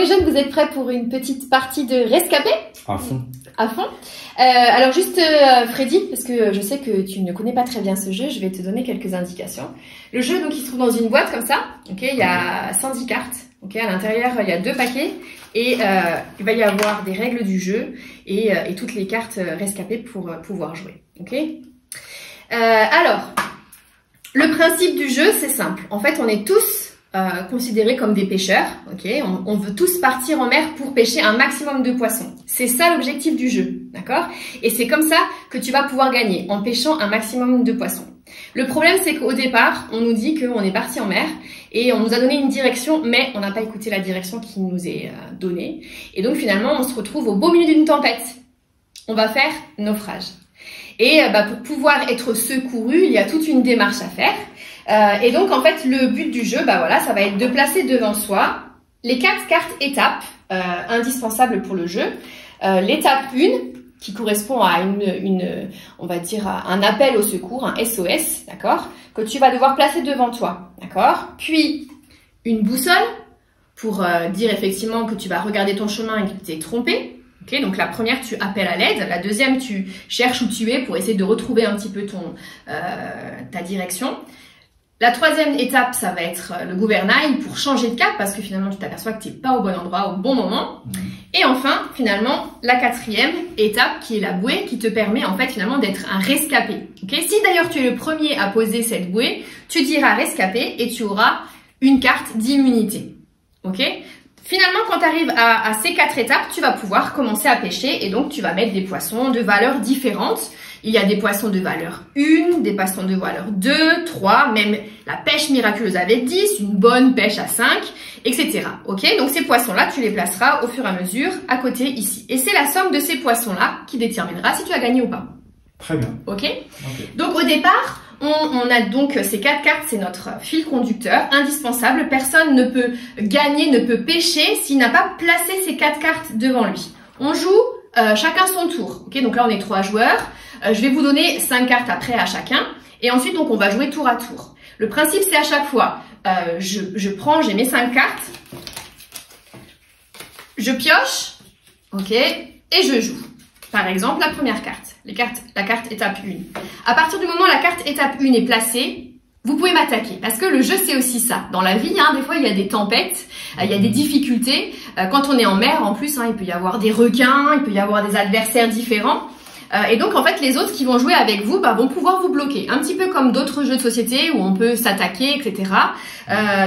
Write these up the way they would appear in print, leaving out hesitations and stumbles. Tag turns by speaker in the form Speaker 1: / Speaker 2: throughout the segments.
Speaker 1: jeunes, vous êtes prêts pour une petite partie de rescapé?
Speaker 2: À fond.
Speaker 1: À fond. Alors juste Freddy, parce que je sais que tu ne connais pas très bien ce jeu, je vais te donner quelques indications. Le jeu, donc, il se trouve dans une boîte comme ça. Ok, il y a 110 cartes. Ok, à l'intérieur, il y a 2 paquets et il va y avoir des règles du jeu et toutes les cartes rescapées pour pouvoir jouer. Ok. Alors, le principe du jeu, c'est simple. En fait, on est tous considérés comme des pêcheurs, ok. On veut tous partir en mer pour pêcher un maximum de poissons. C'est ça l'objectif du jeu, d'accord? Et c'est comme ça que tu vas pouvoir gagner, en pêchant un maximum de poissons. Le problème, c'est qu'au départ, on nous dit qu'on est parti en mer et on nous a donné une direction, mais on n'a pas écouté la direction qui nous est donnée. Et donc finalement, on se retrouve au beau milieu d'une tempête. On va faire naufrage. Et pour pouvoir être secouru, il y a toute une démarche à faire. Et donc, en fait, le but du jeu, voilà, ça va être de placer devant soi les 4 cartes étapes indispensables pour le jeu. L'étape 1, qui correspond à on va dire, un appel au secours, un SOS, d'accord, que tu vas devoir placer devant toi, d'accord. Puis, une boussole, pour dire effectivement que tu vas regarder ton chemin et que tu t'es trompé. Okay, donc la première, tu appelles à l'aide. La deuxième, tu cherches où tu es pour essayer de retrouver un petit peu ta direction. La troisième étape, ça va être le gouvernail pour changer de cap parce que finalement, tu t'aperçois que tu n'es pas au bon endroit au bon moment. Et enfin, finalement, la quatrième étape qui est la bouée qui te permet en fait finalement d'être un rescapé. Okay, si d'ailleurs tu es le premier à poser cette bouée, tu diras rescapé et tu auras une carte d'immunité. Ok ? Finalement, quand tu arrives à ces 4 étapes, tu vas pouvoir commencer à pêcher et donc tu vas mettre des poissons de valeurs différentes. Il y a des poissons de valeur 1, des poissons de valeur 2, 3, même la pêche miraculeuse avec 10, une bonne pêche à 5, etc. Ok, donc ces poissons-là, tu les placeras au fur et à mesure à côté ici. Et c'est la somme de ces poissons-là qui déterminera si tu as gagné ou pas.
Speaker 2: Très bien.
Speaker 1: Ok. Donc au départ, on a donc ces 4 cartes, c'est notre fil conducteur indispensable. Personne ne peut gagner, ne peut pêcher s'il n'a pas placé ces 4 cartes devant lui. On joue chacun son tour. Ok, donc là on est 3 joueurs. Je vais vous donner 5 cartes après à chacun. Et ensuite donc on va jouer tour à tour. Le principe c'est à chaque fois, j'ai mes 5 cartes, je pioche, ok, et je joue. Par exemple, la première carte, la carte étape 1. À partir du moment où la carte étape 1 est placée, vous pouvez m'attaquer. Parce que le jeu, c'est aussi ça. Dans la vie, des fois, il y a des tempêtes, il y a des difficultés. Quand on est en mer, en plus, il peut y avoir des requins, il peut y avoir des adversaires différents. Et donc, en fait, les autres qui vont jouer avec vous vont pouvoir vous bloquer. Un petit peu comme d'autres jeux de société où on peut s'attaquer, etc.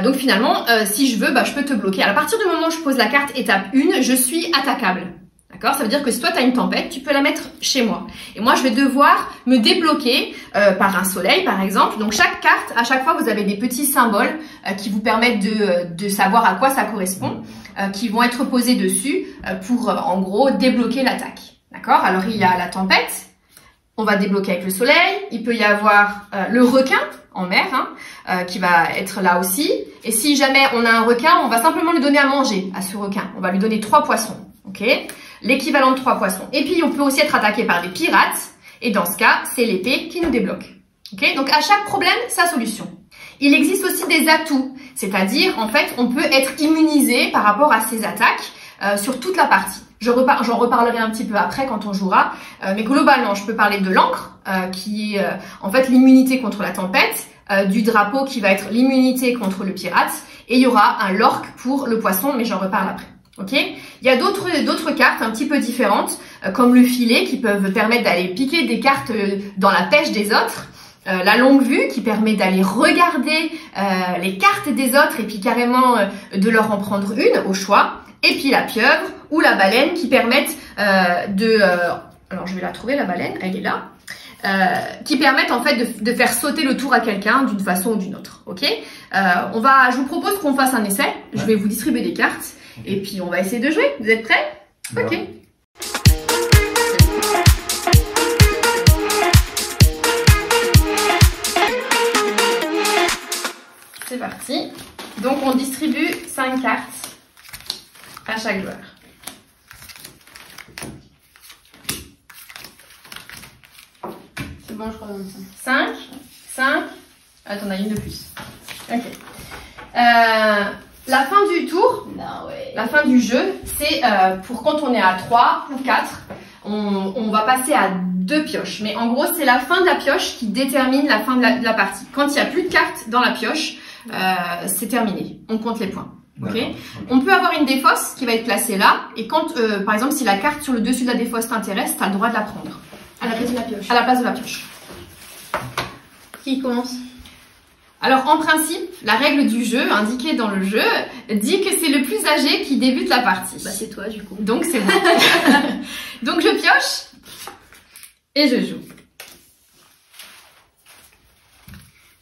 Speaker 1: Donc, finalement, si je veux, je peux te bloquer. Alors, à partir du moment où je pose la carte étape 1, je suis attaquable. D'accord? Ça veut dire que si toi, tu as une tempête, tu peux la mettre chez moi. Et moi, je vais devoir me débloquer par un soleil, par exemple. Donc, chaque carte, à chaque fois, vous avez des petits symboles qui vous permettent de savoir à quoi ça correspond, qui vont être posés dessus pour, en gros, débloquer l'attaque. D'accord? Alors, il y a la tempête. On va débloquer avec le soleil. Il peut y avoir le requin en mer qui va être là aussi. Et si jamais on a un requin, on va simplement lui donner à manger à ce requin. On va lui donner 3 poissons. Ok? L'équivalent de 3 poissons. Et puis, on peut aussi être attaqué par des pirates. Et dans ce cas, c'est l'épée qui nous débloque. Ok? Donc, à chaque problème, sa solution. Il existe aussi des atouts. C'est-à-dire, en fait, on peut être immunisé par rapport à ces attaques sur toute la partie. J'en reparlerai un petit peu après quand on jouera. Mais globalement, je peux parler de l'encre, qui est en fait l'immunité contre la tempête, du drapeau qui va être l'immunité contre le pirate. Et il y aura un lorque pour le poisson, mais j'en reparle après. Ok, il y a d'autres cartes un petit peu différentes, comme le filet qui peuvent permettre d'aller piquer des cartes dans la pêche des autres. La longue vue qui permet d'aller regarder les cartes des autres et puis carrément de leur en prendre une au choix. Et puis la pieuvre ou la baleine qui permettent alors je vais la trouver la baleine, elle est là. Qui permettent en fait de faire sauter le tour à quelqu'un d'une façon ou d'une autre. Ok, je vous propose qu'on fasse un essai. Je vais vous distribuer des cartes. Et puis, on va essayer de jouer. Vous êtes prêts? Ok. C'est parti. Donc, on distribue 5 cartes à chaque joueur.
Speaker 3: C'est bon, je crois.
Speaker 1: 5. Attends, on a une de plus. Ok. La fin du tour.
Speaker 3: Non, ouais.
Speaker 1: La fin du jeu, c'est pour quand on est à 3 ou 4, on va passer à 2 pioches. Mais en gros, c'est la fin de la pioche qui détermine la fin de la partie. Quand il n'y a plus de cartes dans la pioche, c'est terminé. On compte les points. Okay. On peut avoir une défausse qui va être placée là. Et quand, par exemple, si la carte sur le dessus de la défausse t'intéresse, tu as le droit de la prendre.
Speaker 3: À la place de la pioche.
Speaker 1: À la place de la pioche.
Speaker 3: Qui commence?
Speaker 1: Alors en principe, la règle du jeu, indiquée dans le jeu, dit que c'est le plus âgé qui débute la partie.
Speaker 3: Bah c'est toi du coup.
Speaker 1: Donc c'est bon. Donc je pioche et je joue.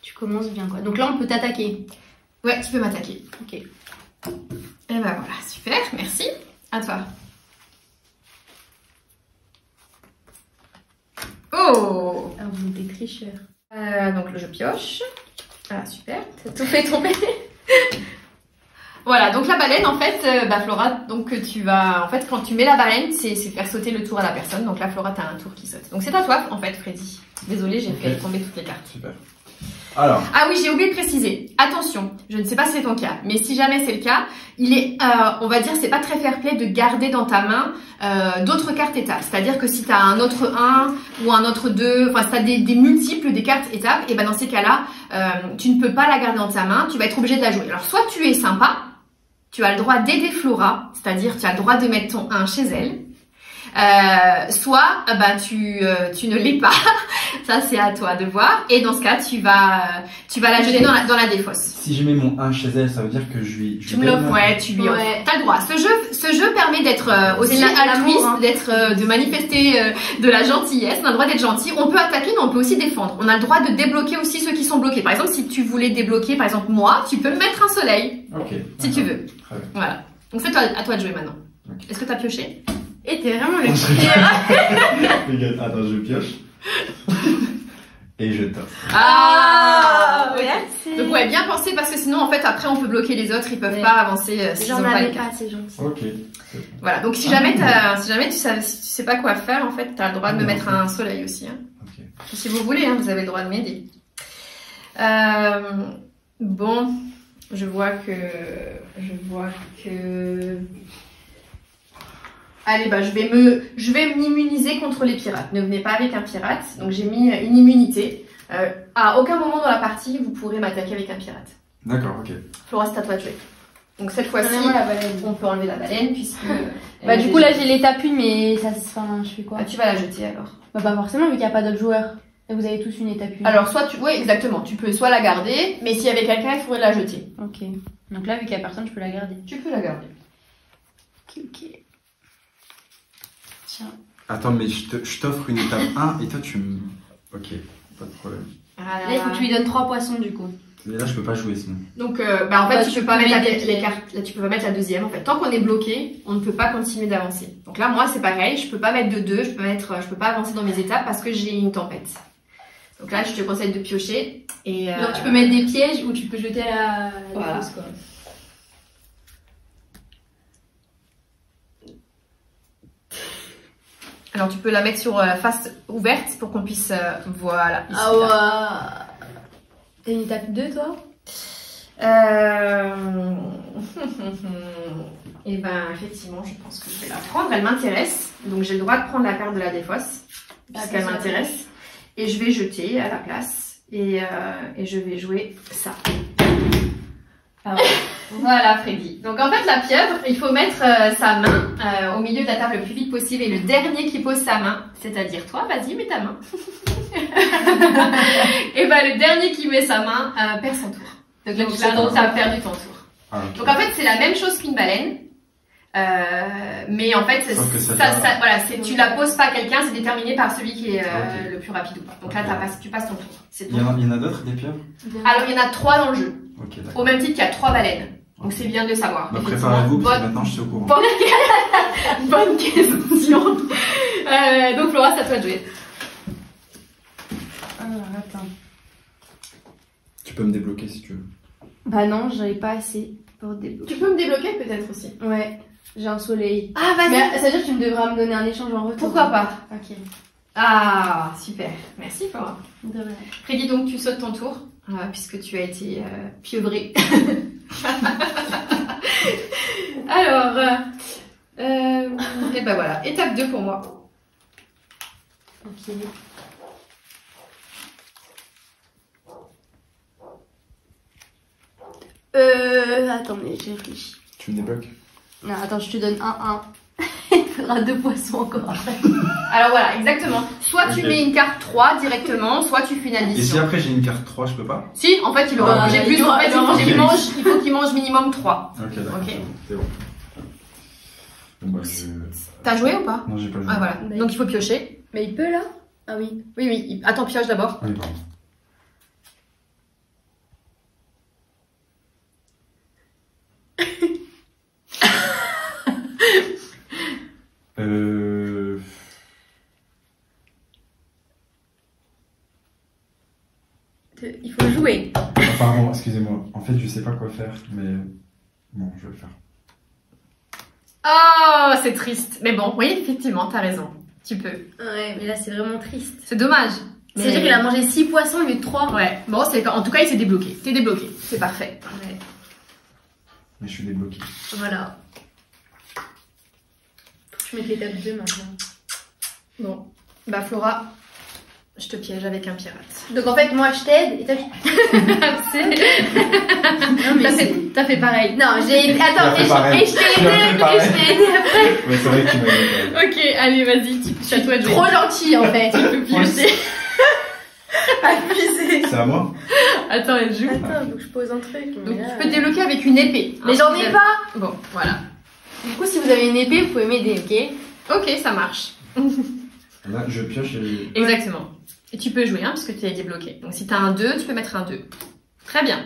Speaker 3: Tu commences bien quoi. Donc là on peut t'attaquer.
Speaker 1: Ouais, tu peux m'attaquer.
Speaker 3: Ok.
Speaker 1: Et ben voilà, super, merci. À toi. Oh!
Speaker 3: Ah vous êtes des tricheurs.
Speaker 1: Donc je pioche. Ah super.
Speaker 3: T'as tout fait tomber.
Speaker 1: Voilà, donc la baleine en fait, Flora, donc tu vas, en fait quand tu mets la baleine, c'est faire sauter le tour à la personne. Donc là Flora, t'as un tour qui saute. Donc c'est à toi en fait, Freddy. Désolée, j'ai fait tomber toutes les cartes.
Speaker 2: Super. Alors.
Speaker 1: Ah oui, j'ai oublié de préciser. Attention, je ne sais pas si c'est ton cas, mais si jamais c'est le cas, il est, on va dire, c'est pas très fair play de garder dans ta main d'autres cartes étapes. C'est-à-dire que si tu as un autre 1 ou un autre 2, enfin si tu as des multiples des cartes étapes, et ben dans ces cas-là, tu ne peux pas la garder dans ta main, tu vas être obligé de la jouer. Alors soit tu es sympa, tu as le droit d'aider Flora, c'est-à-dire tu as le droit de mettre ton 1 chez elle. Soit tu ne l'es pas, ça c'est à toi de voir, et dans ce cas tu vas la jeter dans la défausse.
Speaker 2: Si je mets mon 1 chez elle, ça veut dire que je lui
Speaker 1: tu me l'offres, ouais, tu lui offres. T'as le droit. Ce jeu permet d'être aussi altruiste, hein. De manifester de la gentillesse. On a le droit d'être gentil. On peut attaquer, mais on peut aussi défendre. On a le droit de débloquer aussi ceux qui sont bloqués. Par exemple, si tu voulais débloquer, par exemple moi, tu peux me mettre un soleil, si tu veux.
Speaker 2: Très bien.
Speaker 1: Voilà. Donc c'est à toi de jouer maintenant. Okay. Est-ce que t'as pioché?
Speaker 3: Et t'es vraiment le pire.
Speaker 2: Attends, je pioche. Et je t'offre.
Speaker 1: Ah,
Speaker 3: merci.
Speaker 1: Donc ouais, bien penser parce que sinon en fait après on peut bloquer les autres, ils peuvent pas avancer s'ils
Speaker 3: J'en
Speaker 1: ont pas les
Speaker 3: avais
Speaker 1: cartes.
Speaker 3: pas, c'est gentil.
Speaker 2: Ok.
Speaker 1: Voilà, donc si jamais tu sais pas quoi faire en fait, t'as le droit de me mettre un soleil aussi. Hein.
Speaker 2: Okay.
Speaker 1: Si vous voulez, hein, vous avez le droit de m'aider. Bon, je vois que. Allez, bah je vais m'immuniser contre les pirates. Ne venez pas avec un pirate. Donc j'ai mis une immunité. À aucun moment dans la partie, vous pourrez m'attaquer avec un pirate.
Speaker 2: D'accord, ok.
Speaker 1: Flora, c'est à toi de jouer. Donc cette fois-ci, on peut enlever la baleine puisque...
Speaker 3: Bah du coup là j'ai l'étape 1 mais ça se... Enfin, je fais quoi?
Speaker 1: Ah, tu vas la jeter alors.
Speaker 3: Bah pas forcément vu qu'il n'y a pas d'autres joueurs. Et vous avez tous une étape 1.
Speaker 1: Alors soit oui exactement, tu peux soit la garder, mais s'il y avait quelqu'un, il faudrait la jeter.
Speaker 3: Ok. Donc là vu qu'il n'y a personne, je peux la garder.
Speaker 1: Tu peux la garder.
Speaker 3: Ok. Tiens.
Speaker 2: Attends, mais je t'offre une étape 1 et toi tu me... Ok, pas de problème.
Speaker 1: Ah
Speaker 3: là il faut que tu lui donnes 3 poissons du coup.
Speaker 2: Mais là je peux pas jouer sinon.
Speaker 1: Donc en fait tu peux pas mettre les cartes, là tu peux pas mettre la deuxième en fait. Tant qu'on est bloqué, on ne peut pas continuer d'avancer. Donc là moi c'est pareil, je peux pas mettre de 2, je peux pas avancer dans mes étapes parce que j'ai une tempête. Donc là je te conseille de piocher et
Speaker 3: genre tu peux mettre des pièges ou tu peux jeter à la
Speaker 1: voilà.
Speaker 3: défausse, quoi.
Speaker 1: Alors tu peux la mettre sur face ouverte pour qu'on puisse voilà. Ici,
Speaker 3: ah ouais. T'as une étape 2 toi?
Speaker 1: Et ben effectivement je pense que je vais la prendre, elle m'intéresse. Donc j'ai le droit de prendre la carte de la défausse puisqu'elle m'intéresse. Et je vais jeter à la place et je vais jouer ça. Ah ouais. Voilà Freddy. Donc en fait la pieuvre, il faut mettre sa main au milieu de la table le plus vite possible et le dernier qui pose sa main, c'est-à-dire toi, vas-y mets ta main. Et ben le dernier qui met sa main perd son tour. Donc là tu as perdu ton tour.
Speaker 2: Ah, okay.
Speaker 1: Donc en fait c'est la même chose qu'une baleine. Mais en fait, voilà, tu la poses pas à quelqu'un, c'est déterminé par celui qui est le plus rapide ou pas. Donc là, tu passes ton tour.
Speaker 2: Il y en a d'autres, des pieuvres?
Speaker 1: Alors, il y en a 3 dans le jeu.
Speaker 2: Okay,
Speaker 1: au même titre qu'il y a 3 baleines. Donc c'est bien de savoir.
Speaker 2: Bah, préparez-vous, parce que maintenant je suis au courant.
Speaker 1: Bonne question. Donc Flora, c'est à toi de jouer.
Speaker 3: Alors, attends.
Speaker 2: Tu peux me débloquer si tu veux.
Speaker 3: Bah non, j'en ai pas assez pour débloquer.
Speaker 1: Tu peux me débloquer peut-être aussi.
Speaker 3: Ouais. J'ai un soleil.
Speaker 1: Ah, vas-y.
Speaker 3: Ça veut dire que tu me devras me donner un échange en retour.
Speaker 1: Pourquoi pas?
Speaker 3: Ok.
Speaker 1: Ah, super. Merci, Flora.
Speaker 3: De rien.
Speaker 1: Freddy, donc tu sautes ton tour, puisque tu as été pieuvrer. Alors, et ben voilà, étape 2 pour moi.
Speaker 3: Ok. Attendez, j'ai réfléchi.
Speaker 2: Tu me débloques?
Speaker 3: Non, attends, je te donne un. Il faudra 2 poissons encore après.
Speaker 1: Alors voilà, exactement. Soit tu
Speaker 2: Ok.
Speaker 1: mets une carte 3 directement, soit tu fais une
Speaker 2: Et si
Speaker 1: addition.
Speaker 2: après j'ai une carte 3, je peux pas?
Speaker 1: Si, en fait, il aura
Speaker 2: Ah,
Speaker 1: mangé
Speaker 2: ok.
Speaker 1: plus. En fait,
Speaker 2: Ok.
Speaker 1: il faut qu'il mange minimum 3.
Speaker 2: Ok, d'accord.
Speaker 1: Ok.
Speaker 2: C'est bon. Bon, bah,
Speaker 1: T'as joué ou pas?
Speaker 2: Non, j'ai pas joué.
Speaker 1: Ah voilà. Donc il faut piocher.
Speaker 3: Mais il peut là? Ah oui.
Speaker 1: Oui, oui. Attends, pioche d'abord.
Speaker 2: Oui, pardon. Euh...
Speaker 3: Il faut jouer.
Speaker 2: Pardon, excusez-moi. En fait, je sais pas quoi faire, mais bon, je vais le faire.
Speaker 1: Oh, c'est triste. Mais bon, oui, effectivement, t'as raison. Tu peux.
Speaker 3: Ouais, mais là c'est vraiment triste.
Speaker 1: C'est dommage.
Speaker 3: C'est-à-dire qu'il a mangé 6 poissons au lieu de 3.
Speaker 1: Ouais. Bon, en tout cas, il s'est débloqué. T'es débloqué. C'est parfait.
Speaker 3: Ouais.
Speaker 2: Mais je suis débloqué.
Speaker 3: Voilà. Faut que je mette l'étape 2 maintenant.
Speaker 1: Bon. Bah, Flora, je te piège avec un pirate.
Speaker 3: Donc en fait, moi je t'aide et toi Non, mais
Speaker 1: T'as fait pareil.
Speaker 3: Non, j'ai. Attends,
Speaker 2: Tu as fait pareil.
Speaker 3: et je t'ai
Speaker 2: Tu as fait
Speaker 3: aidé,
Speaker 2: pareil.
Speaker 3: et je t'ai aidé après.
Speaker 2: Mais c'est vrai que tu m'as dit.
Speaker 1: Ok, allez, vas-y. C'est à toi de jouer.
Speaker 3: Trop gentil en fait.
Speaker 1: Tu peux piocher.
Speaker 3: Abusé.
Speaker 2: C'est à moi?
Speaker 1: Attends, elle joue.
Speaker 3: Attends, faut que je pose un truc.
Speaker 1: Donc, tu peux te débloquer avec une épée.
Speaker 3: Mais j'en ai pas.
Speaker 1: Bon, voilà.
Speaker 3: Du coup, si vous avez une épée, vous pouvez m'aider, ok?
Speaker 1: Ok, ça marche.
Speaker 2: Là, je pioche et...
Speaker 1: Exactement. Et tu peux jouer, hein, parce que tu es débloqué. Donc, si tu as un 2, tu peux mettre un 2. Très bien.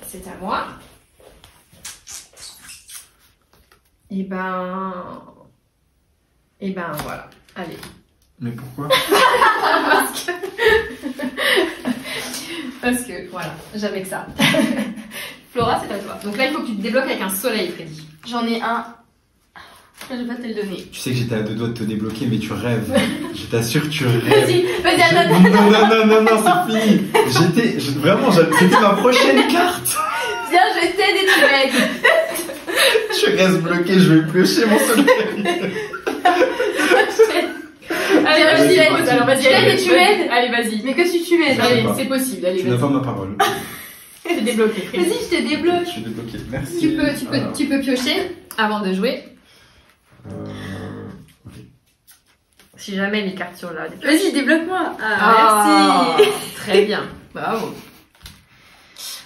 Speaker 1: C'est à moi. Et ben, voilà. Allez.
Speaker 2: Mais pourquoi?
Speaker 1: Parce que, voilà, j'avais que ça. Flora, c'est à toi. Donc là, il faut que tu te débloques avec un soleil, Freddy.
Speaker 3: J'en ai un. Je vais pas te le donner.
Speaker 2: Tu sais que j'étais à 2 doigts de te débloquer, mais tu rêves. Je t'assure, tu rêves.
Speaker 3: Vas-y, attends.
Speaker 2: Non, c'est fini. C'était ma prochaine carte.
Speaker 3: Viens, je t'aide et tu m'aides.
Speaker 2: Je reste bloqué, je vais piocher mon soleil.
Speaker 1: Allez,
Speaker 3: vas-y,
Speaker 1: vas-y,
Speaker 3: vas-y.
Speaker 1: alors vas-y.
Speaker 3: Je t'aide et tu m'aides.
Speaker 1: Allez, vas-y.
Speaker 3: Mais que si tu m'aides.
Speaker 2: Je sais
Speaker 1: Allez,
Speaker 2: pas.
Speaker 1: c'est possible. Allez,
Speaker 2: Tu n'as
Speaker 1: vas-y.
Speaker 2: pas ma parole.
Speaker 1: T'es débloqué, Freddy.
Speaker 3: Vas-y, je te débloque.
Speaker 2: Je suis débloqué. Merci.
Speaker 1: Tu peux piocher avant de jouer.
Speaker 2: Ok.
Speaker 1: Si jamais les cartes sont là.
Speaker 3: Vas-y, débloque-moi.
Speaker 1: Ah,
Speaker 3: Merci.
Speaker 1: Très bien. Bravo.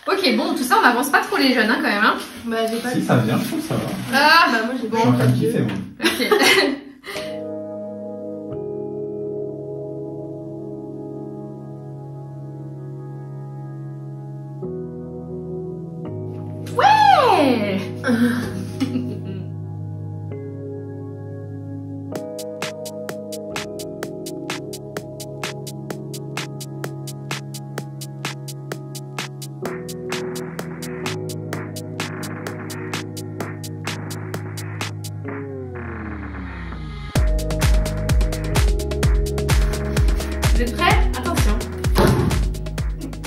Speaker 1: Ok, bon, tout ça, on n'avance pas trop les jeunes, hein, quand même. Hein.
Speaker 3: Bah, j'ai pas.
Speaker 2: Si ça vient, je trouve ça va.
Speaker 1: Ah,
Speaker 3: Bah, moi j'ai
Speaker 2: Je suis en train de kiffer, moi.
Speaker 1: ok. Ouais. Vous êtes prêts? Attention.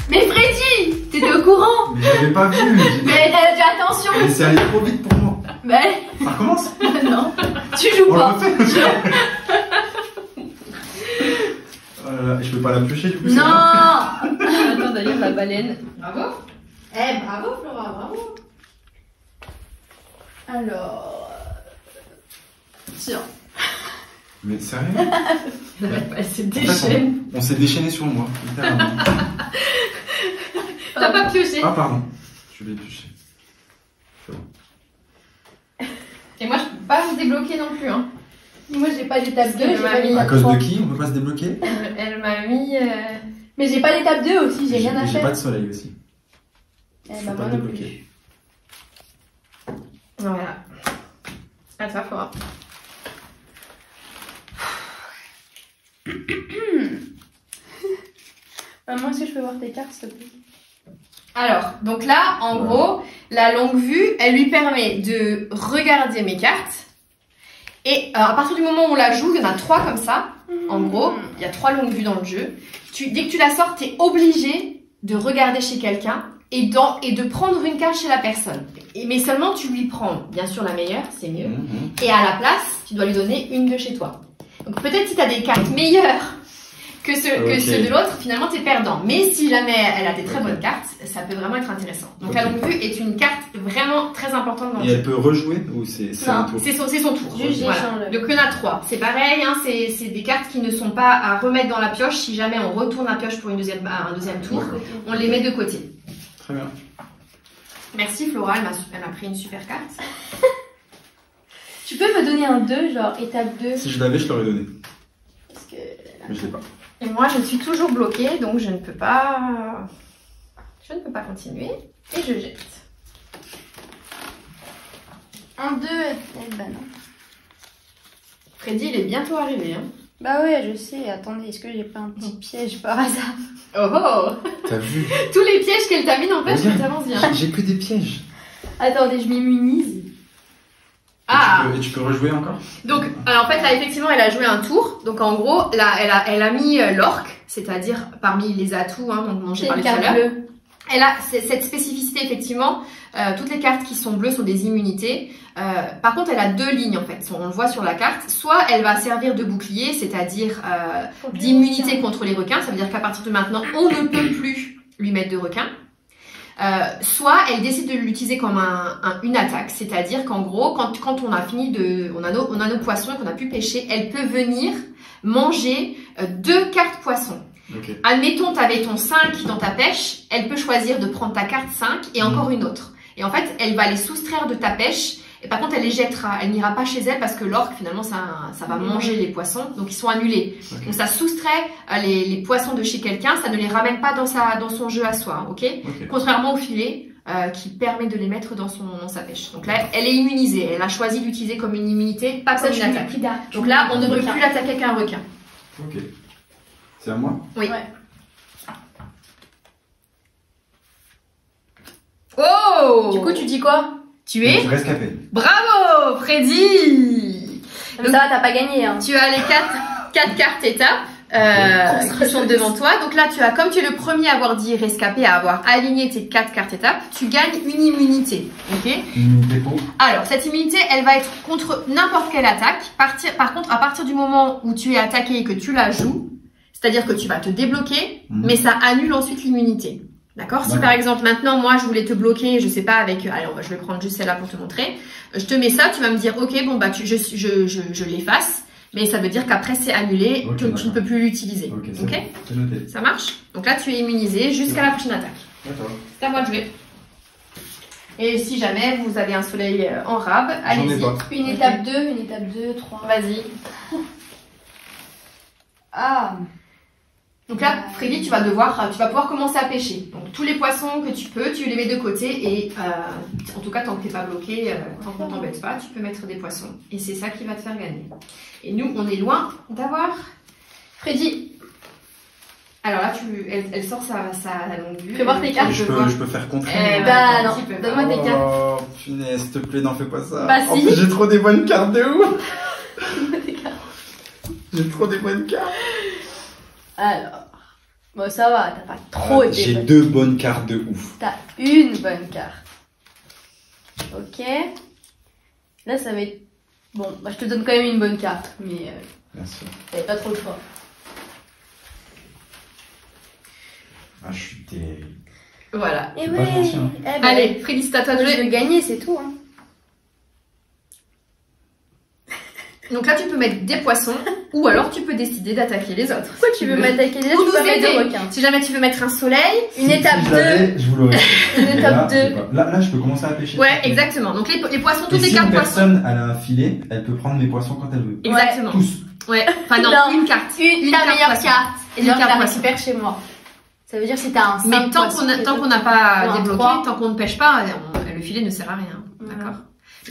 Speaker 3: Mais Freddy, t'étais au courant.
Speaker 2: Mais j'avais pas vu.
Speaker 3: Mais t'as dit attention.
Speaker 2: Mais c'est allé trop vite pour moi.
Speaker 3: Bah,
Speaker 2: Ça recommence?
Speaker 3: non. Tu joues
Speaker 2: On le
Speaker 3: pas.
Speaker 2: refait. Oh là là, je peux pas la piocher du coup. c'est
Speaker 3: Non.
Speaker 2: bon.
Speaker 1: Attends, d'ailleurs, la baleine. Bravo.
Speaker 3: Eh, bravo Flora, bravo. Alors. Tiens.
Speaker 2: Mais sérieux?
Speaker 1: Elle s'est
Speaker 2: En fait,
Speaker 1: déchaînée.
Speaker 2: on s'est déchaîné sur moi, littéralement.
Speaker 1: T'as pas pioché.
Speaker 2: Ah, pardon. Je vais piocher. C'est bon.
Speaker 1: Et moi, je peux pas vous débloquer non plus. Hein.
Speaker 3: Moi j'ai pas d'étape 2, j'ai pas
Speaker 2: À
Speaker 3: d'étape
Speaker 2: cause
Speaker 3: 3.
Speaker 2: de qui? On peut pas se débloquer?
Speaker 1: Elle m'a mis.
Speaker 3: Mais j'ai pas d'étape 2 aussi, j'ai rien à
Speaker 2: J'ai
Speaker 3: faire.
Speaker 2: pas de soleil aussi.
Speaker 3: Eh
Speaker 2: Je
Speaker 3: bah
Speaker 2: peux pas
Speaker 3: moi non
Speaker 2: débloquer.
Speaker 3: plus.
Speaker 1: Voilà. À toi, Flora.
Speaker 3: Maman, est-ce que je peux voir tes cartes s'il te plaît?
Speaker 1: Alors, donc là, en
Speaker 2: Ouais.
Speaker 1: gros, la longue vue, elle lui permet de regarder mes cartes. Et à partir du moment où on la joue, il y en a 3 comme ça. En gros, il y a 3 longues vues dans le jeu. Dès que tu la sors, t'es obligé de regarder chez quelqu'un et de prendre une carte chez la personne. Mais seulement tu lui prends, bien sûr la meilleure, c'est mieux. Et à la place, tu dois lui donner une de chez toi. Donc peut-être si tu as des cartes meilleures que ceux de l'autre, finalement tu es perdant. Mais si jamais elle a des très bonnes cartes, ça peut vraiment être intéressant. Donc la longue vue est une carte vraiment très importante dans le jeu.
Speaker 2: Et elle peut rejouer ou c'est un tour?
Speaker 1: C'est son tour.
Speaker 3: Juste
Speaker 1: Voilà.
Speaker 3: j'échange.
Speaker 1: Donc il y en a 3. C'est pareil, hein, c'est des cartes qui ne sont pas à remettre dans la pioche. Si jamais on retourne la pioche pour un deuxième tour, on les met de côté.
Speaker 2: Très bien.
Speaker 1: Merci Flora, elle m'a pris une super carte.
Speaker 3: Tu peux me donner un 2, genre étape 2?
Speaker 2: Si je l'avais, je l'aurais donné.
Speaker 3: Parce que...
Speaker 2: Mais je l'ai pas.
Speaker 1: Et moi je suis toujours bloquée, donc je ne peux pas continuer. Et je jette.
Speaker 3: Un 2, bah non.
Speaker 1: Freddy, il est bientôt arrivé. Hein.
Speaker 3: Bah ouais, je sais. Attendez, est-ce que j'ai pas un petit piège par hasard?
Speaker 1: Oh oh.
Speaker 2: T'as vu?
Speaker 1: Tous les pièges qu'elle t'a mis n'empêchent que
Speaker 2: Regarde.
Speaker 1: t'avances bien.
Speaker 2: J'ai que des pièges.
Speaker 3: Attendez, je m'immunise.
Speaker 1: Ah.
Speaker 2: Et tu peux rejouer encore?
Speaker 1: Donc, alors en fait, là, effectivement, elle a joué un tour. Donc, en gros, là, elle a mis l'orque, c'est-à-dire parmi les atouts hein, dont j'ai
Speaker 3: C'est
Speaker 1: parlé
Speaker 3: une
Speaker 1: tout à
Speaker 3: carte
Speaker 1: l'heure.
Speaker 3: bleue.
Speaker 1: Elle a cette spécificité, effectivement. Toutes les cartes qui sont bleues sont des immunités. Par contre, elle a 2 lignes, en fait. On le voit sur la carte. Soit elle va servir de bouclier, c'est-à-dire d'immunité contre les requins. Ça veut dire qu'à partir de maintenant, on ne peut plus lui mettre de requins. Soit elle décide de l'utiliser comme une attaque, c'est-à-dire qu'en gros, quand on a fini on a nos poissons et qu'on a pu pêcher, elle peut venir manger 2 cartes poissons.
Speaker 2: Ok.
Speaker 1: Admettons, tu avais ton 5 dans ta pêche, elle peut choisir de prendre ta carte 5 et encore une autre. Et en fait, elle va les soustraire de ta pêche. Et par contre, elle les jettera. Elle n'ira pas chez elle parce que l'orque, finalement, ça va manger les poissons. Donc, ils sont annulés.
Speaker 2: Ok.
Speaker 1: Donc, ça soustrait les poissons de chez quelqu'un. Ça ne les ramène pas dans son jeu à soi. Ok.
Speaker 2: Ok.
Speaker 1: Contrairement au filet qui permet de les mettre dans sa pêche. Donc là, elle est immunisée. Elle a choisi d'utiliser comme une immunité, pas comme une attaque. Donc là, on ne peut plus l'attaquer qu'un requin.
Speaker 2: Ok. C'est à moi?
Speaker 1: Oui.
Speaker 3: Ouais.
Speaker 1: Oh!
Speaker 3: Du coup, tu dis quoi?
Speaker 1: Tu es
Speaker 2: Rescapé.
Speaker 1: Bravo, Freddy!
Speaker 3: Ça va, t'as pas gagné. Hein.
Speaker 1: Tu as les 4 cartes étapes qui sont devant toi. Donc là, comme tu es le premier à avoir dit rescapé, à avoir aligné tes 4 cartes étapes, tu gagnes une immunité. Ok?
Speaker 2: Immunité pour?
Speaker 1: Alors, cette immunité, elle va être contre n'importe quelle attaque. Par contre, à partir du moment où tu es attaqué et que tu la joues, c'est-à-dire que tu vas te débloquer, mais ça annule ensuite l'immunité. D'accord? Si par exemple, maintenant, moi, je voulais te bloquer, je sais pas, avec... Allez, je vais prendre juste celle-là pour te montrer. Je te mets ça, tu vas me dire, ok, bon, bah, je l'efface. Mais ça veut dire qu'après, c'est annulé,
Speaker 2: Ok,
Speaker 1: tu ne peux plus l'utiliser.
Speaker 2: Ok, c'est
Speaker 1: Ok?
Speaker 2: bon. C'est noté.
Speaker 1: Ça marche? Donc là, tu es immunisé jusqu'à la prochaine attaque.
Speaker 2: D'accord.
Speaker 1: C'est à moi de jouer. Et si jamais vous avez un soleil en rab,
Speaker 2: J'en ai
Speaker 1: allez-y.
Speaker 2: pas.
Speaker 3: Une étape 2, une étape 2, 3.
Speaker 1: Vas-y.
Speaker 3: Ah.
Speaker 1: Donc là, Freddy, tu vas pouvoir commencer à pêcher. Donc tous les poissons que tu peux, tu les mets de côté et en tout cas, tant que t'es pas bloqué, tant qu'on t'embête pas, tu peux mettre des poissons. Et c'est ça qui va te faire gagner. Et nous, on est loin d'avoir Freddy. Alors là, elle sort sa longue vue.
Speaker 3: Fais voir tes cartes.
Speaker 2: Je peux faire contrer.
Speaker 3: Bah non,
Speaker 1: tu peux pas.
Speaker 3: donne-moi tes cartes.
Speaker 2: Oh, punaise, s'il te plaît, n'en fais pas ça.
Speaker 3: Bah
Speaker 2: En
Speaker 3: si.
Speaker 2: plus, j'ai trop des bonnes cartes de ouf.
Speaker 3: Donne-moi tes cartes.
Speaker 2: J'ai trop des bonnes cartes.
Speaker 3: Alors. Bon, ça va, t'as pas trop
Speaker 2: Ah,
Speaker 3: été
Speaker 2: j'ai
Speaker 3: bonne.
Speaker 2: 2 bonnes cartes de ouf.
Speaker 3: T'as une bonne carte. Ok. Là, ça va être... Bon, bah, je te donne quand même une bonne carte, mais
Speaker 2: Merci.
Speaker 3: t'avais pas trop le choix.
Speaker 2: Ah, je suis terrible.
Speaker 1: Voilà.
Speaker 3: Et
Speaker 2: pas gentil, hein.
Speaker 3: Eh ben,
Speaker 1: Allez, Freddy, c'est à toi de
Speaker 3: je
Speaker 1: jouer.
Speaker 3: veux gagner, c'est tout. Hein.
Speaker 1: Donc là, tu peux mettre des poissons ou alors tu peux décider d'attaquer les autres.
Speaker 3: Pourquoi tu veux m'attaquer déjà?
Speaker 1: Ou
Speaker 3: Tu
Speaker 1: nous
Speaker 3: peux mettre des
Speaker 1: aider.
Speaker 3: requins.
Speaker 1: Si jamais tu veux mettre un soleil.
Speaker 3: Une étape
Speaker 2: Si je
Speaker 3: 2.
Speaker 2: l'avais, je vous l'aurais fait.
Speaker 3: Une étape
Speaker 2: Là,
Speaker 3: 2.
Speaker 2: j'ai pas. Là, je peux commencer à pêcher.
Speaker 1: Ouais, exactement. Donc les poissons,
Speaker 2: Et
Speaker 1: toutes les
Speaker 2: si
Speaker 1: cartes
Speaker 2: une
Speaker 1: poissons.
Speaker 2: personne elle a un filet, elle peut prendre mes poissons quand elle veut.
Speaker 1: Exactement.
Speaker 2: Tous.
Speaker 1: Ouais. Enfin non,
Speaker 3: Non.
Speaker 1: une carte.
Speaker 3: Une ta
Speaker 1: carte
Speaker 3: meilleure
Speaker 1: poisson.
Speaker 3: carte. Et
Speaker 1: Une
Speaker 3: genre,
Speaker 1: carte
Speaker 3: tu la
Speaker 1: poisson.
Speaker 3: récupères chez moi. Ça veut dire si t'as un 5
Speaker 1: Mais tant qu'on n'a pas
Speaker 3: Ou un
Speaker 1: débloqué,
Speaker 3: 3.
Speaker 1: tant qu'on ne pêche pas, le filet ne sert à rien. D'accord.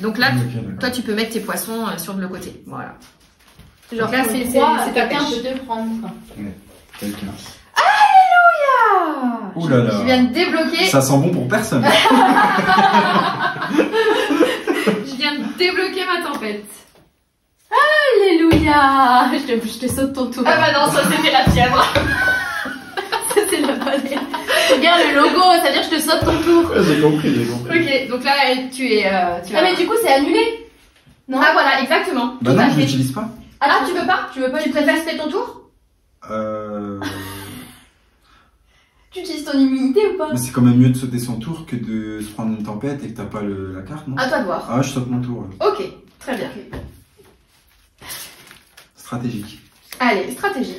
Speaker 1: Donc là,
Speaker 2: Ok, d'accord.
Speaker 1: toi, tu peux mettre tes poissons sur le côté. Voilà.
Speaker 3: Genre
Speaker 1: Donc là,
Speaker 3: là,
Speaker 1: c'est
Speaker 3: c'est
Speaker 1: ta
Speaker 3: quelqu'un
Speaker 1: pêche.
Speaker 3: peut te prendre.
Speaker 2: Quelqu'un.
Speaker 1: Ah,
Speaker 2: Ouh là là.
Speaker 1: Je viens de débloquer.
Speaker 2: Ça sent bon pour personne.
Speaker 1: Je viens de débloquer ma tempête.
Speaker 3: Alléluia. Je te saute ton tour.
Speaker 1: Ah bah non, ça c'était la fièvre.
Speaker 3: C'est la bonne. Regarde le logo, ça veut dire que je te saute ton tour.
Speaker 2: Ouais, j'ai compris, j'ai compris.
Speaker 1: Ok, donc là, tu es... tu
Speaker 3: Ah mais du coup c'est annulé. Non.
Speaker 1: Ah voilà, exactement.
Speaker 2: Bah
Speaker 1: Tout
Speaker 2: non,
Speaker 1: à
Speaker 2: je
Speaker 1: fait.
Speaker 2: l'utilise pas.
Speaker 1: Ah, tu veux pas?
Speaker 3: Tu veux pas
Speaker 1: Tu préfères citer ton tour?
Speaker 3: Tu utilises ton immunité ou pas?
Speaker 2: Mais c'est quand même mieux de sauter son tour que de se prendre une tempête et que t'as pas la carte, non?
Speaker 1: À toi de voir.
Speaker 2: Ah, je saute mon tour. Ouais.
Speaker 1: Ok, très bien.
Speaker 2: Stratégique.
Speaker 1: Allez, stratégie.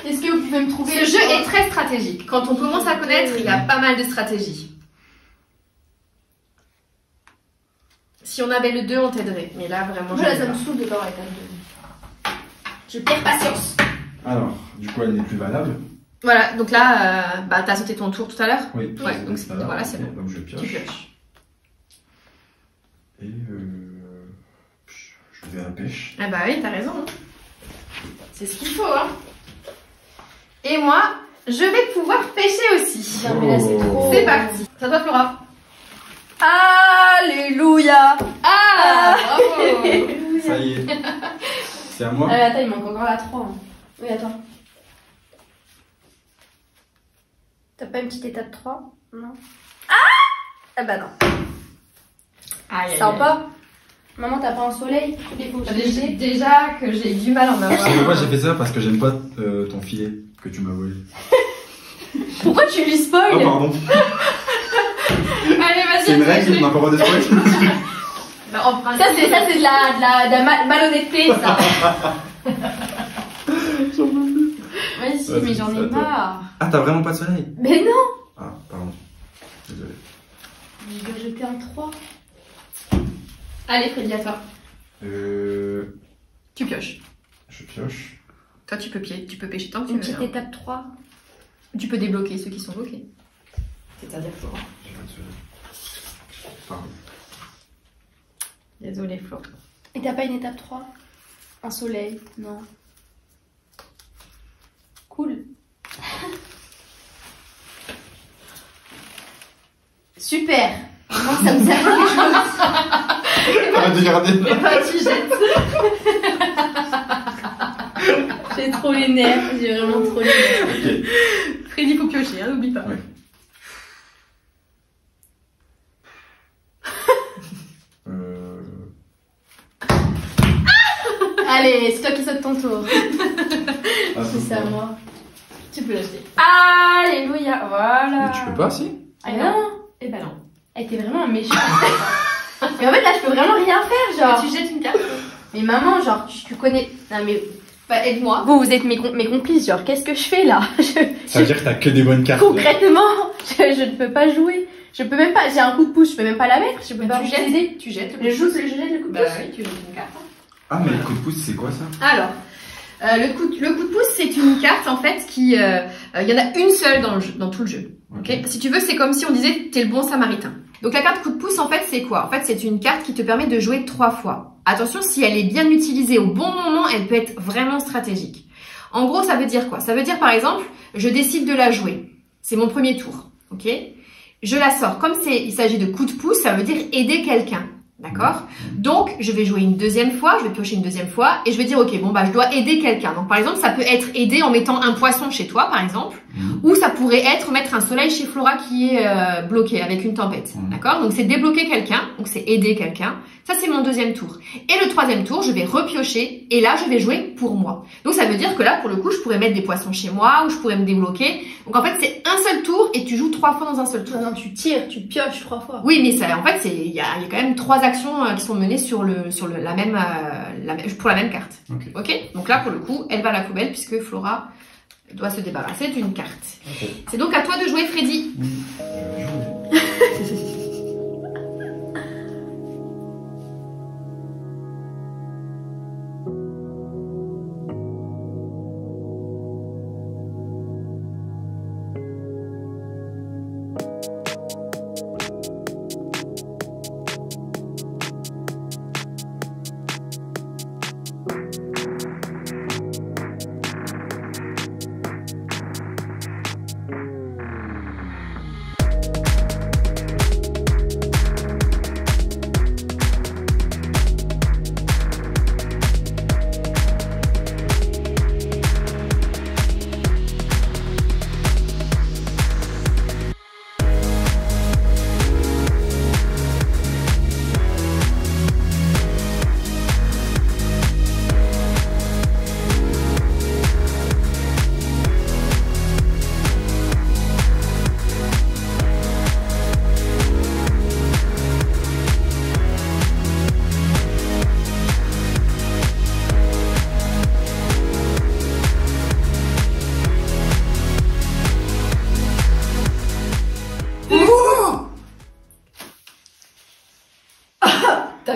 Speaker 3: Est-ce que vous pouvez me trouver
Speaker 1: Ce jeu est très stratégique. Quand on commence à connaître, il y a pas mal de stratégies. Si on avait le 2, on t'aiderait. Mais là, vraiment,
Speaker 3: Moi là
Speaker 1: je
Speaker 3: ça
Speaker 1: sais
Speaker 3: me
Speaker 1: pas.
Speaker 3: saoule de voir les
Speaker 1: Je perds patience.
Speaker 2: Alors, du coup, elle n'est plus valable.
Speaker 1: Voilà, donc là, bah, t'as sauté ton tour tout à l'heure.
Speaker 2: Oui,
Speaker 1: Ouais, donc c'est-
Speaker 2: valable.
Speaker 1: voilà, c'est bon.
Speaker 2: Donc je
Speaker 1: Tu
Speaker 2: pioche.
Speaker 1: pioches.
Speaker 2: Et je vais à la pêche.
Speaker 1: Ah bah oui, t'as raison. Hein. C'est ce qu'il faut. Hein. Et moi, je vais pouvoir pêcher aussi.
Speaker 3: Non mais là c'est trop.
Speaker 1: C'est parti. Ça toi, Flora.
Speaker 3: Alléluia.
Speaker 1: Ah, bravo.
Speaker 2: Ça y est. C'est à moi.
Speaker 3: Attends, il manque encore la 3. Hein. Oui, attends. T'as pas une petite étape 3? Non. Ah bah non.
Speaker 1: Aïe, aïe,
Speaker 3: Sympa. Maman, t'as pas un soleil? Il faut que je
Speaker 1: aïe.
Speaker 3: l'ai.
Speaker 1: Déjà que j'ai du mal à en
Speaker 2: Tu
Speaker 1: avoir.
Speaker 2: sais pourquoi j'ai fait ça? Parce que j'aime pas ton filet que tu m'as volé.
Speaker 3: Pourquoi tu lui
Speaker 2: Ah,
Speaker 3: spoil?
Speaker 2: pardon.
Speaker 1: Allez, vas-y.
Speaker 2: C'est une
Speaker 1: vas-y,
Speaker 2: règle, on n'a pas le droit de spoiler.
Speaker 1: Bah, en principe,
Speaker 3: Ça, c'est de la malhonnêteté, ça. Ouais, si,
Speaker 2: Vas-y,
Speaker 3: mais j'en
Speaker 2: c'est à
Speaker 3: ai
Speaker 2: toi.
Speaker 3: marre.
Speaker 2: Ah, t'as vraiment pas de soleil?
Speaker 3: Mais non!
Speaker 2: Ah, pardon. Désolé.
Speaker 3: Je dois jeter un 3.
Speaker 1: Allez, Freddy, à toi. Tu pioches.
Speaker 2: Je pioche.
Speaker 1: Toi, tu peux pêcher tant que tu
Speaker 3: Une
Speaker 1: veux.
Speaker 3: petite
Speaker 1: hein.
Speaker 3: étape 3.
Speaker 1: Tu peux débloquer ceux qui sont bloqués. C'est-à-dire Flora.
Speaker 2: J'ai pas de soleil. Pardon.
Speaker 1: Désolée, Flo.
Speaker 3: Et t'as pas une étape 3? Un soleil? Non. Cool. Super. Moi, ça me sert à quelque chose.
Speaker 2: Arrête de garder.
Speaker 1: Et bah, tu jettes.
Speaker 3: J'ai trop les nerfs. J'ai vraiment trop les nerfs.
Speaker 2: Ok.
Speaker 1: Freddy, faut piocher, hein, n'oublie pas.
Speaker 2: Ouais.
Speaker 3: Allez, c'est toi qui saute ton tour.
Speaker 2: Ah,
Speaker 3: C'est à moi.
Speaker 1: Tu peux l'acheter.
Speaker 3: Alléluia. Voilà.
Speaker 2: Mais tu peux pas, si?
Speaker 3: Ah non.
Speaker 1: Eh ben non.
Speaker 3: Elle était vraiment un méchant. Mais en fait, là, je peux vraiment rien faire, genre.
Speaker 1: Tu jettes une carte.
Speaker 3: Mais maman, genre, tu connais. Non, mais.
Speaker 1: Bah, aide-moi.
Speaker 3: Vous êtes mes complices, genre, qu'est-ce que je fais là?
Speaker 2: Ça veut dire que t'as que des bonnes cartes. là.
Speaker 3: Concrètement, je ne peux pas jouer. Je peux même pas. J'ai un coup de pouce, je peux même pas la mettre. Je peux
Speaker 1: Bah,
Speaker 3: pas
Speaker 1: tu
Speaker 3: vous aider.
Speaker 1: jettes. Tu jettes.
Speaker 3: Je jette le coup de
Speaker 1: Bah
Speaker 3: pouce.
Speaker 1: oui, tu jettes une carte.
Speaker 2: Ah, mais le coup de pouce, c'est quoi ça?
Speaker 1: Alors, le coup de pouce, c'est une carte en fait qui, il y en a une seule dans tout le jeu. Ok. Si tu veux, c'est comme si on disait t'es le bon samaritain. Donc la carte coup de pouce, en fait, c'est quoi? En fait, c'est une carte qui te permet de jouer 3 fois. Attention, si elle est bien utilisée au bon moment, elle peut être vraiment stratégique. En gros, ça veut dire quoi? Ça veut dire par exemple, je décide de la jouer. C'est mon premier tour. Ok. Je la sors. Comme il s'agit de coup de pouce, ça veut dire aider quelqu'un. D'accord? Donc, je vais jouer une deuxième fois, je vais piocher une deuxième fois, et je vais dire, ok, bon, bah, je dois aider quelqu'un. Donc, par exemple, ça peut être aider en mettant un poisson chez toi, par exemple, ou ça pourrait être mettre un soleil chez Flora qui est bloqué avec une tempête. D'accord? Donc, c'est débloquer quelqu'un, donc c'est aider quelqu'un. Ça, c'est mon deuxième tour. Et le troisième tour, je vais repiocher, et là, je vais jouer pour moi. Donc, ça veut dire que là, pour le coup, je pourrais mettre des poissons chez moi, ou je pourrais me débloquer. Donc, en fait, c'est un seul tour, et tu joues 3 fois dans un seul tour.
Speaker 3: Non, tu tires, tu pioches 3 fois.
Speaker 1: Oui, mais ça, en fait, il y a quand même 3 actions qui sont menées sur la même pour la même carte. Ok. Donc là, pour le coup, elle va à la poubelle puisque Flora doit se débarrasser d'une carte.
Speaker 2: Okay.
Speaker 1: C'est donc à toi de jouer, Freddy.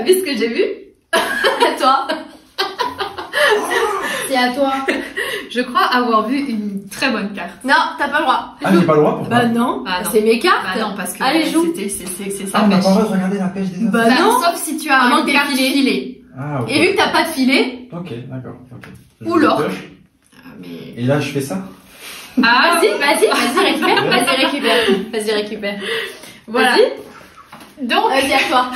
Speaker 1: vu ce que j'ai vu?
Speaker 3: À toi. C'est à toi.
Speaker 1: Je crois avoir vu une très bonne carte.
Speaker 3: Non, t'as pas le droit.
Speaker 2: Ah, j'ai pas le droit pour
Speaker 3: Bah non,
Speaker 1: Ah, non.
Speaker 3: c'est mes cartes.
Speaker 1: Bah non, parce que
Speaker 3: Allez, joue.
Speaker 1: c'est
Speaker 2: Ah,
Speaker 1: sa
Speaker 2: on n'a
Speaker 1: pêche.
Speaker 2: pas le droit de regarder la pêche des autres.
Speaker 3: Bah non.
Speaker 1: Sauf si tu as
Speaker 3: À moins
Speaker 1: une
Speaker 3: que
Speaker 1: carte
Speaker 3: t'aies filé.
Speaker 1: filée.
Speaker 2: Ah, ok.
Speaker 3: Et vu que t'as pas de filet,
Speaker 2: Ok, d'accord. Ok.
Speaker 1: Ou l'or.
Speaker 2: Je pioche.
Speaker 1: Ah, mais...
Speaker 2: Et là, je fais ça.
Speaker 1: Ah,
Speaker 3: vas-y, récupère. Vas-y, récupère.
Speaker 1: voilà.
Speaker 3: Vas-y.
Speaker 1: Donc,
Speaker 3: Vas-y, à toi.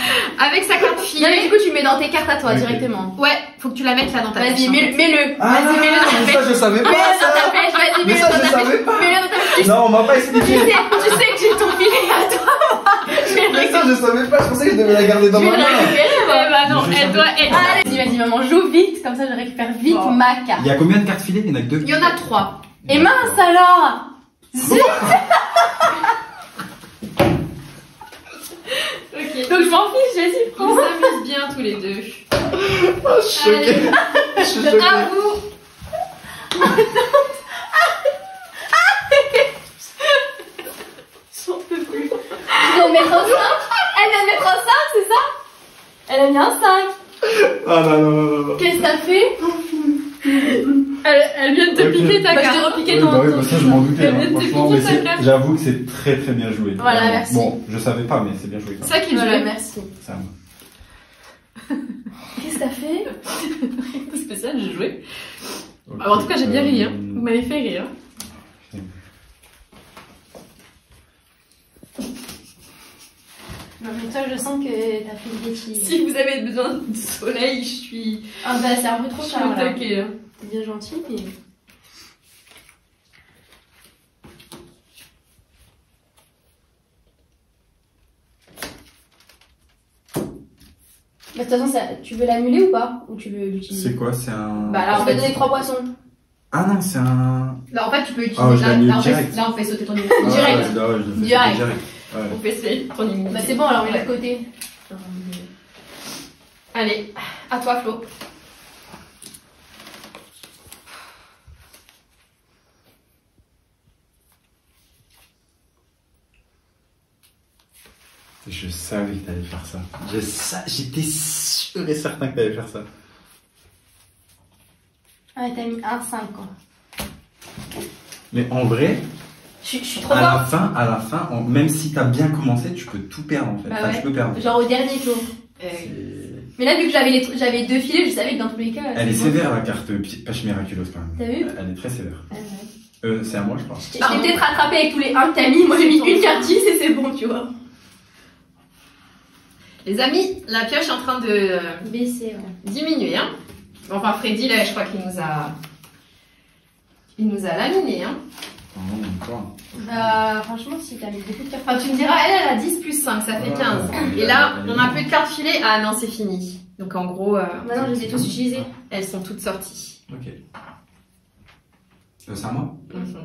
Speaker 1: avec sa carte
Speaker 3: Non, mais
Speaker 1: filée,
Speaker 3: du coup, tu mets dans tes cartes à toi
Speaker 2: Ok.
Speaker 3: directement.
Speaker 1: ouais, faut que tu la mettes là dans ta
Speaker 3: Vas-y,
Speaker 1: pêche, en fait.
Speaker 3: mets-le.
Speaker 2: Ah,
Speaker 3: Vas-y, mets-le dans ta
Speaker 2: mais
Speaker 3: pêche.
Speaker 2: ça, je savais pas
Speaker 3: Mets-le dans ta
Speaker 2: ça.
Speaker 3: pêche, vas-y,
Speaker 2: Mais
Speaker 3: mets-le
Speaker 2: ça,
Speaker 3: dans
Speaker 2: je
Speaker 3: ta pêche.
Speaker 2: savais pas.
Speaker 3: Mets-le dans ta pêche.
Speaker 2: Non, on m'a pas expliqué.
Speaker 3: Tu sais que j'ai ton filet à toi.
Speaker 2: Mais ça, je savais pas. Je pensais que je devais la garder dans
Speaker 3: Je
Speaker 2: ma
Speaker 3: vais la
Speaker 2: main.
Speaker 3: récupérer,
Speaker 1: Eh
Speaker 3: moi.
Speaker 1: bah non,
Speaker 2: Mais je
Speaker 1: elle
Speaker 2: savais.
Speaker 1: doit être.
Speaker 3: Allez, vas-y, maman, joue vite, comme ça je récupère vite
Speaker 1: Bon.
Speaker 3: ma carte.
Speaker 2: Il y a combien de cartes filées? Il y en a que 2.
Speaker 1: Il y en a 3.
Speaker 3: Et mince alors. Zut.
Speaker 1: Ok.
Speaker 3: Donc je m'en fiche, vas-y,
Speaker 1: On
Speaker 3: prends.
Speaker 1: s'amuse bien tous les deux.
Speaker 2: Oh, je suis choqué.
Speaker 1: Allez.
Speaker 2: Je suis choqué.
Speaker 1: À vous.
Speaker 3: J'en peux plus. Je vais mettre un 5. Elle vient de mettre un 5, c'est ça? Elle a mis un 5.
Speaker 2: Ah non, non, non, non.
Speaker 3: Qu'est-ce que t'as fait?
Speaker 1: Elle vient de te
Speaker 2: Ok.
Speaker 1: piquer ta
Speaker 3: Bah, je t'ai
Speaker 1: carte.
Speaker 3: repiqué
Speaker 2: Oui,
Speaker 3: ton
Speaker 2: bah oui, bah ça, je m'en doutais.
Speaker 1: Elle
Speaker 2: Hein.
Speaker 1: vient de te
Speaker 2: Franchement,
Speaker 1: piquer
Speaker 2: mais
Speaker 1: sa
Speaker 2: c'est-
Speaker 1: carte.
Speaker 2: j'avoue que c'est très très bien joué.
Speaker 3: Voilà,
Speaker 2: Vraiment.
Speaker 3: merci.
Speaker 2: Bon, je savais pas, mais c'est bien joué.
Speaker 1: C'est ça qui
Speaker 3: Voilà,
Speaker 1: joue.
Speaker 3: merci.
Speaker 2: Ça va.
Speaker 3: Qu'est-ce que t'as fait?
Speaker 1: Spécial, j'ai joué.
Speaker 2: Ok,
Speaker 1: Alors, en tout cas, j'ai bien ri. Hein. Vous m'avez fait rire.
Speaker 3: Non mais toi je sens que t'as fait une bêtise.
Speaker 1: Si vous avez besoin de soleil, je suis.
Speaker 3: Ah bah c'est un peu trop
Speaker 1: Je suis
Speaker 3: tard
Speaker 1: au
Speaker 3: là.
Speaker 1: taquet, hein.
Speaker 3: T'es bien gentil mais... Bah, de toute façon, tu veux l'annuler ou pas? Ou tu veux l'utiliser?
Speaker 2: C'est quoi? C'est un.
Speaker 3: Bah là, on va donner 3 poissons.
Speaker 2: Ah non, c'est un.
Speaker 1: Là, en fait, tu peux utiliser.
Speaker 2: Ah, je
Speaker 1: là,
Speaker 2: l'annule
Speaker 1: là,
Speaker 2: direct.
Speaker 1: là, on fait sauter ton immunité.
Speaker 2: Ah,
Speaker 3: Direct.
Speaker 2: ouais, là, ouais, je le fais
Speaker 3: Direct.
Speaker 2: direct. Ouais.
Speaker 1: On fait sauter ton immunité.
Speaker 3: Bah c'est bon, alors on met de côté.
Speaker 1: Allez, à toi, Flo.
Speaker 2: Je savais que t'allais faire ça. J'étais sûr et certain que t'allais faire ça.
Speaker 3: Ouais, t'as mis 1,5 quoi.
Speaker 2: Mais en vrai,
Speaker 3: Je suis trop
Speaker 2: à
Speaker 3: fort.
Speaker 2: la fin, même si t'as bien commencé, tu peux tout perdre en fait.
Speaker 3: Bah
Speaker 2: Enfin,
Speaker 3: ouais.
Speaker 2: tu peux perdre.
Speaker 3: Genre au dernier tour.
Speaker 2: C'est-
Speaker 3: Mais là, vu que j'avais 2 filets, je savais que dans tous les cas.
Speaker 2: Elle est
Speaker 3: c'est bon.
Speaker 2: sévère la carte pêche miraculeuse quand même.
Speaker 3: T'as vu?
Speaker 2: Elle est très sévère.
Speaker 3: Ah ouais.
Speaker 2: C'est à moi je pense.
Speaker 3: Je t'ai peut-être rattrapé avec tous les 1 que t'as mis. Moi j'ai mis une carte 10 et c'est bon, tu vois.
Speaker 1: Les amis, la pioche est en train de
Speaker 3: Baisser, ouais.
Speaker 1: diminuer. Hein. Enfin, Freddy, là, je crois qu'il nous a. Il nous a laminé. Hein.
Speaker 2: Oh, encore.
Speaker 3: Bah, franchement, si t'as mis beaucoup de cartes.
Speaker 1: Enfin, tu me diras, elle a 10 plus 5, ça fait 15. Et là, on a plus de cartes filées. Ah non, c'est fini. Donc en gros,
Speaker 3: Maintenant, je les ai tous utilisés.
Speaker 1: elles sont toutes sorties.
Speaker 2: Ok. C'est à moi?
Speaker 1: Mhm.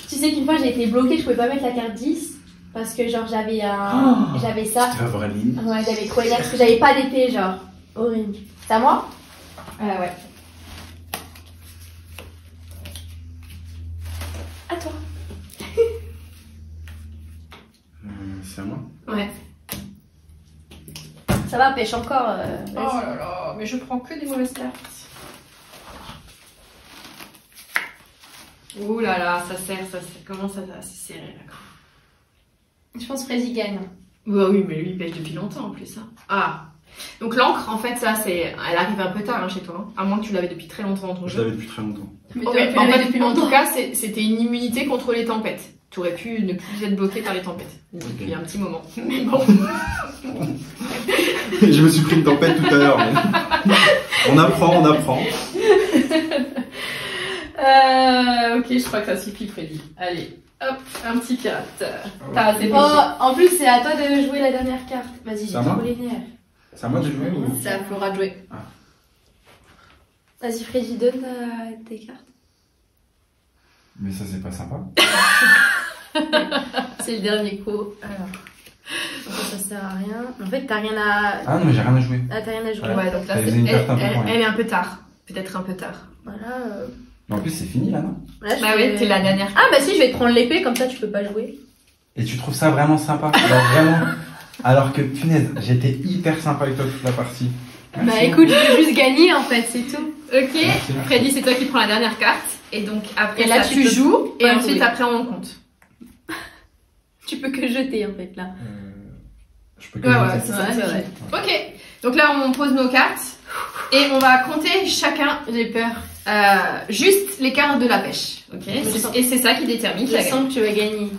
Speaker 3: Tu sais qu'une fois, j'ai été bloquée, je pouvais pas mettre la carte 10. Parce que, genre, j'avais
Speaker 2: Oh.
Speaker 3: j'avais ça.
Speaker 2: Tu vas voir Aline.
Speaker 3: Ouais, j'avais trop énervé parce que j'avais pas d'épée, genre. Horrible. C'est à moi?
Speaker 1: Ouais.
Speaker 3: À toi.
Speaker 2: C'est à moi?
Speaker 1: Ouais.
Speaker 3: Ça va, pêche encore.
Speaker 1: Oh là là, mais je prends que des mauvaises cartes. Ouh là là, ça serre, comment ça c'est serré là.
Speaker 3: Je pense que Freddy gagne.
Speaker 1: Bah oui, mais lui il pêche depuis longtemps en plus. Hein. Ah, donc l'encre en fait, ça c'est. Elle arrive un peu tard hein, chez toi, hein. À moins que tu l'avais depuis très longtemps dans ton
Speaker 2: Je
Speaker 1: jeu.
Speaker 2: l'avais depuis très longtemps.
Speaker 3: Mais
Speaker 1: Oh,
Speaker 3: t'aurais
Speaker 1: mais
Speaker 3: pu
Speaker 1: en,
Speaker 3: l'amener
Speaker 1: fait,
Speaker 3: depuis
Speaker 1: en tout
Speaker 3: longtemps.
Speaker 1: cas, c'était une immunité contre les tempêtes. Tu aurais pu ne plus être bloqué par les tempêtes depuis un petit moment. Mais bon.
Speaker 2: Je me suis pris une tempête tout à l'heure. mais- On apprend.
Speaker 1: Ok, je crois que ça suffit, Freddy. Allez, hop, un petit pirate. T'as assez
Speaker 3: Oh, en plus, c'est à toi de jouer la dernière carte. Vas-y, j'ai
Speaker 2: Ça va
Speaker 3: trop les nerfs.
Speaker 2: C'est à moi de jouer ou...
Speaker 1: C'est à Flora de jouer.
Speaker 3: Vas-y, Freddy, donne tes cartes.
Speaker 2: Mais ça c'est pas sympa.
Speaker 3: C'est le dernier coup. Alors. Ça sert à rien. En fait, t'as rien à.
Speaker 2: Ah non, j'ai rien à jouer.
Speaker 3: Ah, t'as rien à jouer.
Speaker 1: Ouais, donc là,
Speaker 2: Elle faisait une carte un peu
Speaker 1: elle,
Speaker 2: pour rien.
Speaker 1: elle est un peu tard. Peut-être un peu tard.
Speaker 3: Voilà.
Speaker 2: Mais en plus c'est fini là, non?
Speaker 3: Là, je
Speaker 1: Bah
Speaker 3: vais-
Speaker 1: ouais, t'es la dernière.
Speaker 3: Ah, bah si, je vais te prendre l'épée, comme ça tu peux pas jouer.
Speaker 2: Et tu trouves ça vraiment sympa? Alors vraiment. Alors que punaise, j'étais hyper sympa avec toi toute la partie. Merci.
Speaker 3: Bah écoute, je veux juste gagner en fait, c'est tout.
Speaker 1: Ok,
Speaker 2: Merci.
Speaker 1: Freddy, c'est toi qui prends la dernière carte. Et donc après
Speaker 3: Et là,
Speaker 1: ça,
Speaker 3: tu
Speaker 1: tu
Speaker 3: peux
Speaker 1: joues. Et
Speaker 3: pas
Speaker 1: ensuite,
Speaker 3: jouer.
Speaker 1: après, on compte.
Speaker 3: Tu peux que jeter en fait là.
Speaker 2: Je peux que
Speaker 1: Ouais,
Speaker 2: noter.
Speaker 1: ouais, c'est ça.
Speaker 3: Ouais,
Speaker 1: c'est
Speaker 3: c'est
Speaker 1: vrai.
Speaker 3: vrai.
Speaker 1: Ok, donc là, on pose nos cartes. Et on va compter chacun, j'ai peur, juste les cartes de la pêche. Ok,
Speaker 3: Je sens.
Speaker 1: et c'est ça qui détermine qui
Speaker 3: Je
Speaker 1: a gagné.
Speaker 3: sens que tu vas gagner.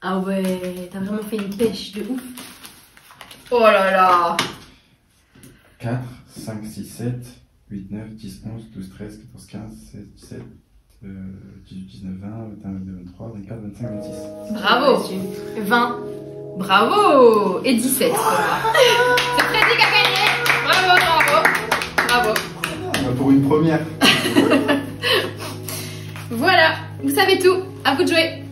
Speaker 3: Ah ouais, t'as vraiment fait une pêche de ouf.
Speaker 1: Oh là là.
Speaker 2: 4, 5, 6, 7, 8, 9, 10, 11, 12, 13, 14, 15, 16, 17, 18, 19, 20, 21, 22, 23, 24, 25, 26.
Speaker 1: Bravo. 20. Bravo. Et 17 pour moi. C'est Freddy qui a gagné. Bravo, bravo. Bravo.
Speaker 2: Pour une première.
Speaker 1: Voilà, vous savez tout. À vous de jouer.